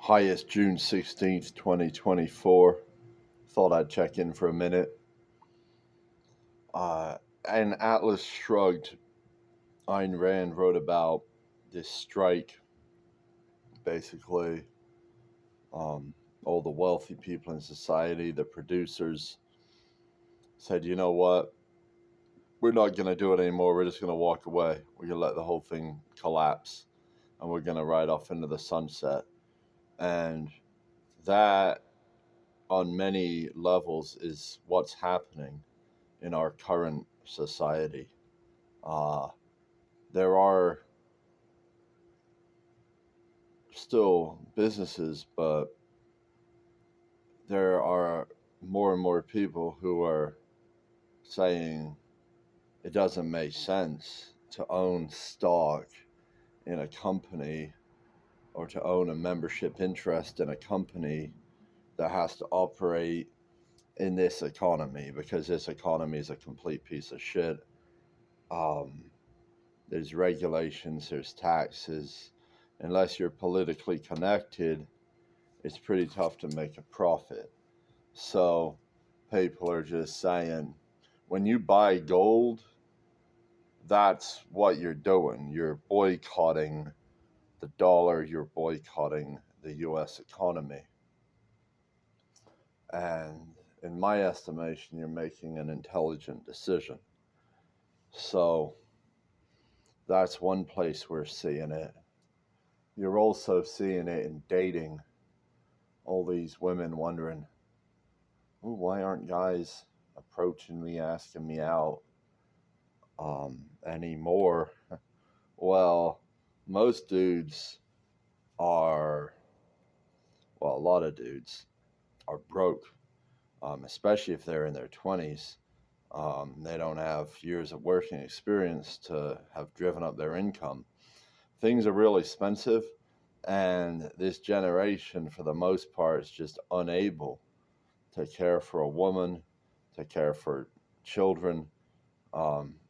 Hi, it's June 16th, 2024. Thought I'd check in for a minute. And Atlas Shrugged, Ayn Rand wrote about this strike. Basically, all the wealthy people in society, the producers, said, you know what? We're not going to do it anymore. We're just going to walk away. We're going to let the whole thing collapse. And we're going to ride off into the sunset. And that, on many levels, is what's happening in our current society. There are still businesses, but there are more and more people who are saying it doesn't make sense to own stock in a company or to own a membership interest in a company that has to operate in this economy, because this economy is a complete piece of shit. There's regulations, there's taxes. Unless you're politically connected, it's pretty tough to make a profit. So people are just saying, when you buy gold, that's what you're doing. You're boycotting the dollar, you're boycotting the US economy. And in my estimation, you're making an intelligent decision. So that's one place we're seeing it. You're also seeing it in dating. All these women wondering, oh, why aren't guys approaching me, asking me out anymore? Well, most dudes are, well, a lot of dudes are broke, especially if they're in their 20s. They don't have years of working experience to have driven up their income. Things are real expensive, and this generation, for the most part, is just unable to care for a woman, to care for children.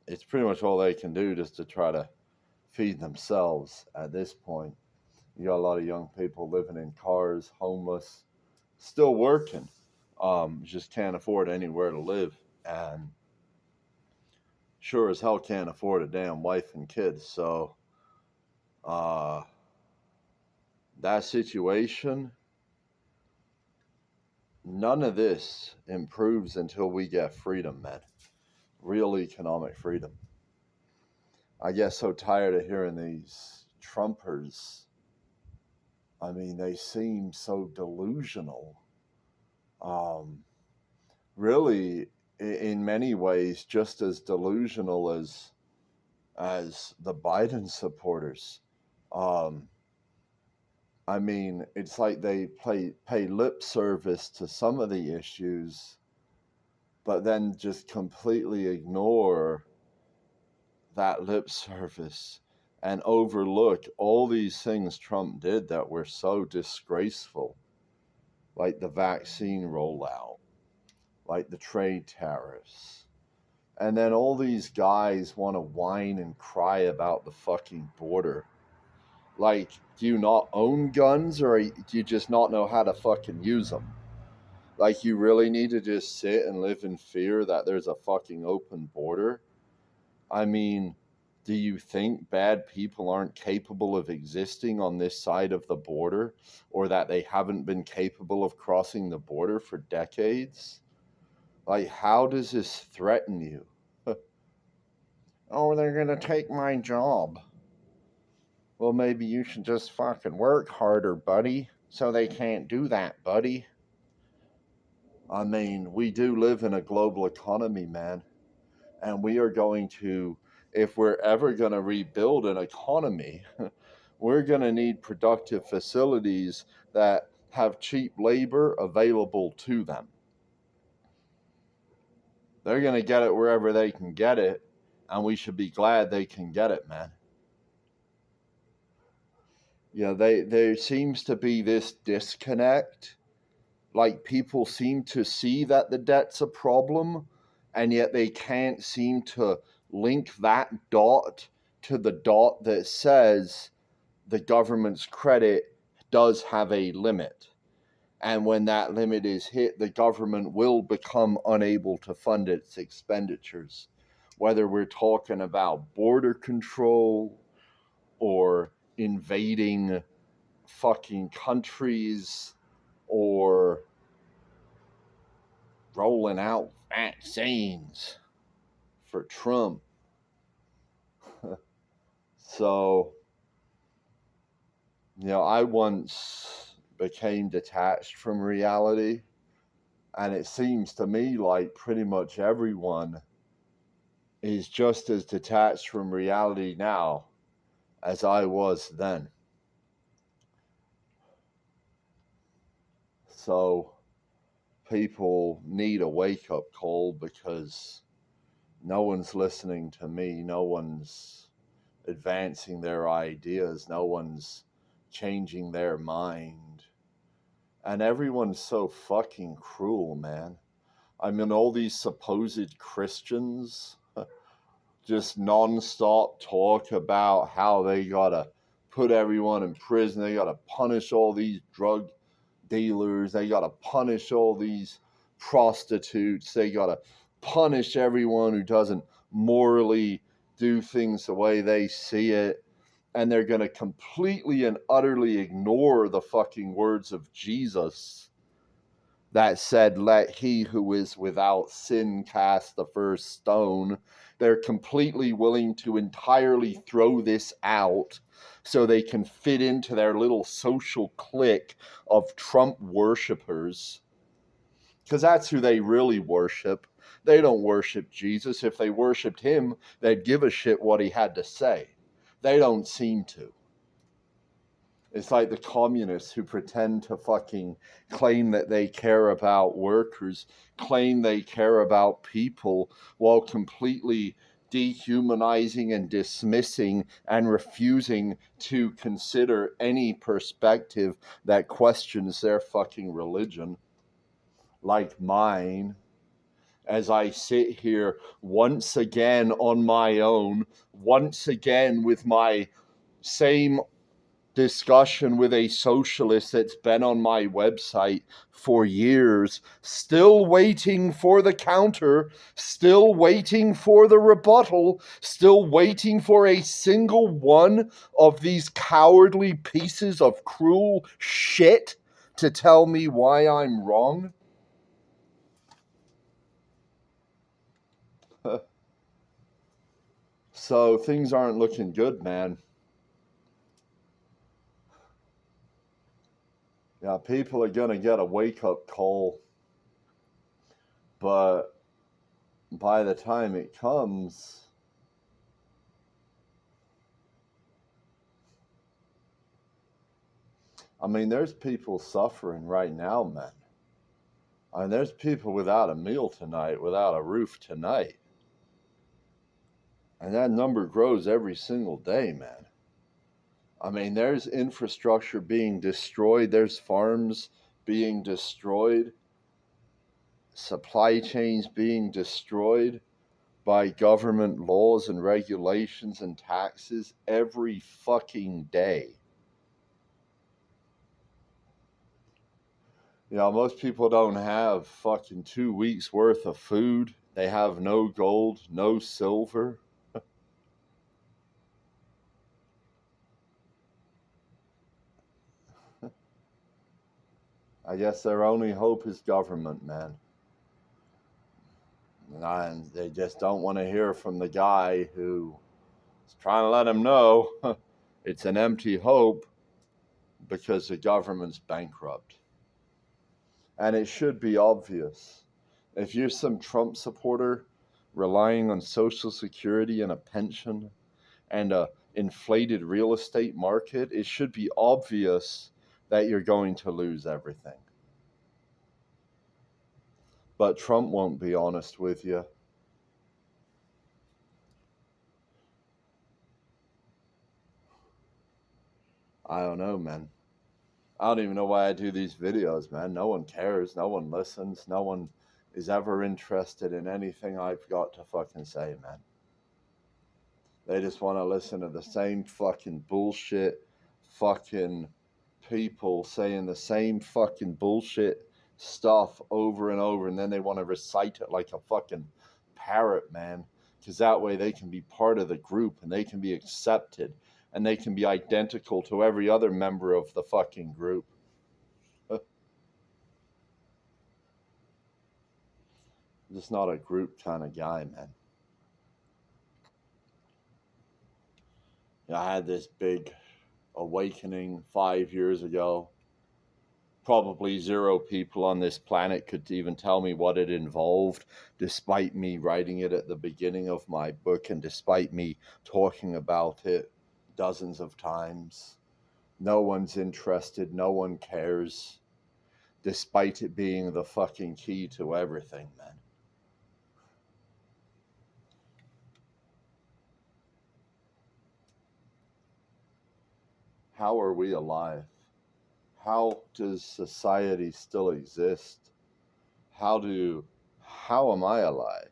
It's pretty much all they can do just to try to feed themselves at this point. You got a lot of young people living in cars, homeless, still working, just can't afford anywhere to live, and sure as hell can't afford a damn wife and kids. So that situation, none of this improves until we get freedom, man. Real economic freedom. I get so tired of hearing these Trumpers. I mean, they seem so delusional. Really, in many ways, just as delusional as the Biden supporters. Um, I mean, it's like they pay lip service to some of the issues, but then just completely ignore that lip service and overlook all these things Trump did that were so disgraceful, like the vaccine rollout, like the trade tariffs. And then all these guys want to whine and cry about the fucking border. Like, do you not own guns, or do you just not know how to fucking use them? Like, you really need to just sit and live in fear that there's a fucking open border? I mean, do you think bad people aren't capable of existing on this side of the border, or that they haven't been capable of crossing the border for decades? Like, how does this threaten you? Oh, they're going to take my job. Well, maybe you should just fucking work harder, buddy, so they can't do that, buddy. I mean, we do live in a global economy, man. And we are going to, if we're ever going to rebuild an economy, we're going to need productive facilities that have cheap labor available to them. They're going to get it wherever they can get it, and we should be glad they can get it, man. Yeah, there seems to be this disconnect. Like, people seem to see that the debt's a problem, and yet they can't seem to link that dot to the dot that says the government's credit does have a limit. And when that limit is hit, the government will become unable to fund its expenditures. Whether we're talking about border control or invading fucking countries or rolling out vaccines for Trump. So, I once became detached from reality, and it seems to me like pretty much everyone is just as detached from reality now as I was then. So people need a wake-up call, because no one's listening to me, no one's advancing their ideas, no one's changing their mind. And everyone's so fucking cruel, man. I mean, all these supposed Christians just non-stop talk about how they gotta put everyone in prison, they gotta punish all these drug dealers, they gotta punish all these prostitutes, they gotta punish everyone who doesn't morally do things the way they see it, and they're gonna completely and utterly ignore the fucking words of Jesus that said, "Let he who is without sin cast the first stone." They're completely willing to entirely throw this out so they can fit into their little social clique of Trump worshipers, because that's who they really worship. They don't worship Jesus. If they worshiped him, they'd give a shit what he had to say. They don't seem to. It's like the communists who pretend to fucking claim that they care about workers, claim they care about people, while completely dehumanizing and dismissing and refusing to consider any perspective that questions their fucking religion, like mine. As I sit here once again on my own, once again with my same discussion with a socialist that's been on my website for years, still waiting for the counter, still waiting for the rebuttal, still waiting for a single one of these cowardly pieces of cruel shit to tell me why I'm wrong. So things aren't looking good, man. Yeah, people are gonna get a wake-up call, but by the time it comes, I mean, there's people suffering right now, man. I mean, there's people without a meal tonight, without a roof tonight. And that number grows every single day, man. I mean, there's infrastructure being destroyed, there's farms being destroyed, supply chains being destroyed by government laws and regulations and taxes every fucking day. Most people don't have fucking 2 weeks worth of food. They have no gold, no silver. I guess their only hope is government, man. And they just don't want to hear from the guy who is trying to let them know it's an empty hope, because the government's bankrupt. And it should be obvious. If you're some Trump supporter relying on Social Security and a pension and a inflated real estate market, it should be obvious that you're going to lose everything. But Trump won't be honest with you. I don't know, man. I don't even know why I do these videos, man. No one cares. No one listens. No one is ever interested in anything I've got to fucking say, man. They just want to listen to the same fucking bullshit, fucking people saying the same fucking bullshit stuff over and over, and then they want to recite it like a fucking parrot, man. Because that way they can be part of the group and they can be accepted and they can be identical to every other member of the fucking group. Just not a group kind of guy, man. I had this big awakening 5 years ago. Probably zero people on this planet could even tell me what it involved, despite me writing it at the beginning of my book and despite me talking about it dozens of times. No one's interested, no one cares, despite it being the fucking key to everything, man. How are we alive? How does society still exist? How am I alive?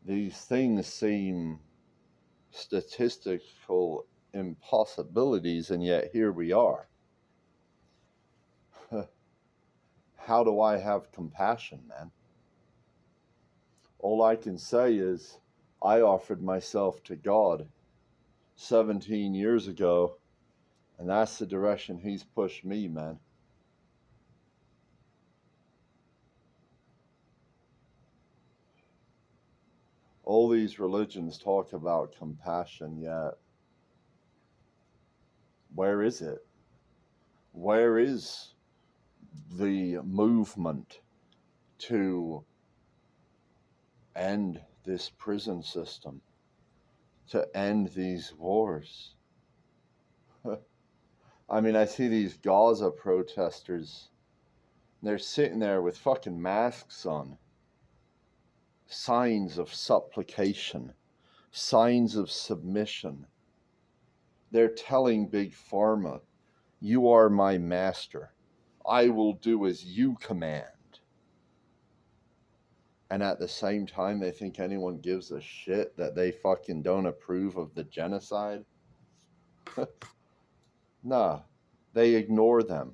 These things seem statistical impossibilities, and yet here we are. How do I have compassion, man? All I can say is I offered myself to God 17 years ago, and that's the direction He's pushed me, man. All these religions talk about compassion, yet where is it? Where is the movement to end this prison system, to end these wars? I mean, I see these Gaza protesters, they're sitting there with fucking masks on, signs of supplication, signs of submission. They're telling Big Pharma, you are my master. I will do as you command. And at the same time, they think anyone gives a shit that they fucking don't approve of the genocide. Nah, they ignore them.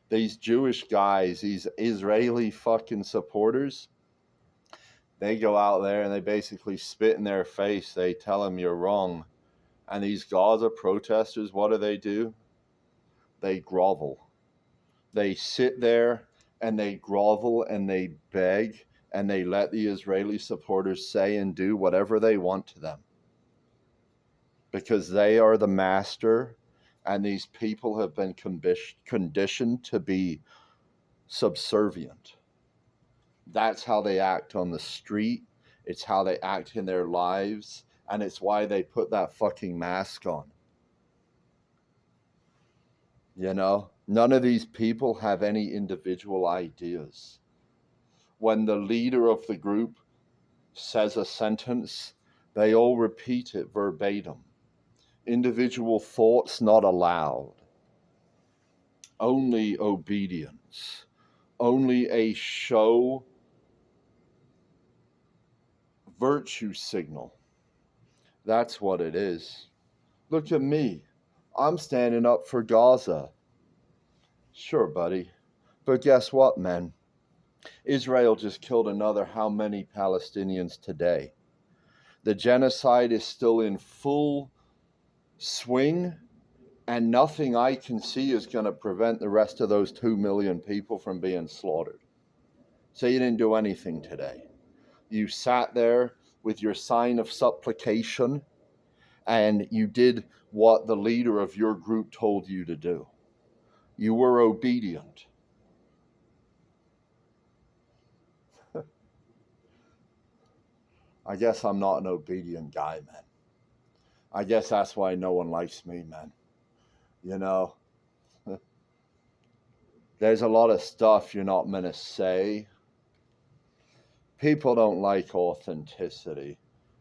These Jewish guys, these Israeli fucking supporters, they go out there and they basically spit in their face. They tell them you're wrong. And these Gaza protesters, what do? They grovel. They sit there and they grovel and they beg and they let the Israeli supporters say and do whatever they want to them. Because they are the master, and these people have been conditioned to be subservient. That's how they act on the street. It's how they act in their lives. And it's why they put that fucking mask on. You know, none of these people have any individual ideas. When the leader of the group says a sentence, they all repeat it verbatim. Individual thoughts not allowed. Only obedience. Only a show virtue signal. That's what it is. Look at me. I'm standing up for Gaza. Sure, buddy. But guess what, man? Israel just killed another how many Palestinians today? The genocide is still in full swing, and nothing I can see is going to prevent the rest of those 2 million people from being slaughtered. So you didn't do anything today. You sat there with your sign of supplication, and you did what the leader of your group told you to do. You were obedient. I guess I'm not an obedient guy, man. I guess that's why no one likes me, man. You know, there's a lot of stuff you're not meant to say. People don't like authenticity.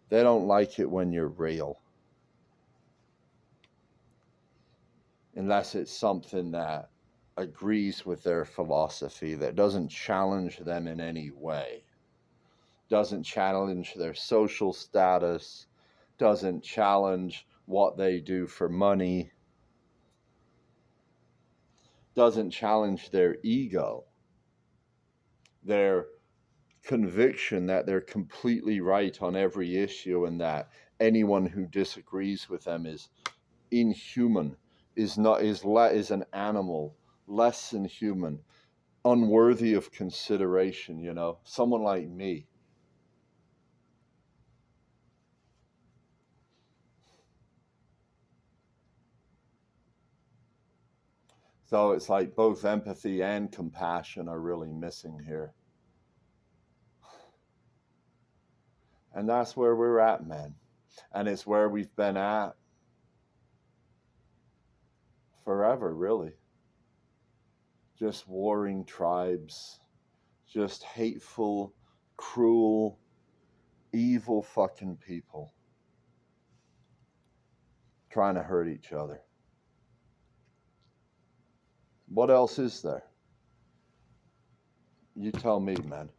They don't like it when you're real. Unless it's something that agrees with their philosophy, that doesn't challenge them in any way. Doesn't challenge their social status, doesn't challenge what they do for money. doesn't challenge their ego, their conviction that they're completely right on every issue and that anyone who disagrees with them is inhuman, is an animal, less than human, unworthy of consideration, you know, someone like me. So it's like both empathy and compassion are really missing here. And that's where we're at, man. And it's where we've been at forever, really. Just warring tribes, just hateful, cruel, evil fucking people trying to hurt each other. What else is there? You tell me, man.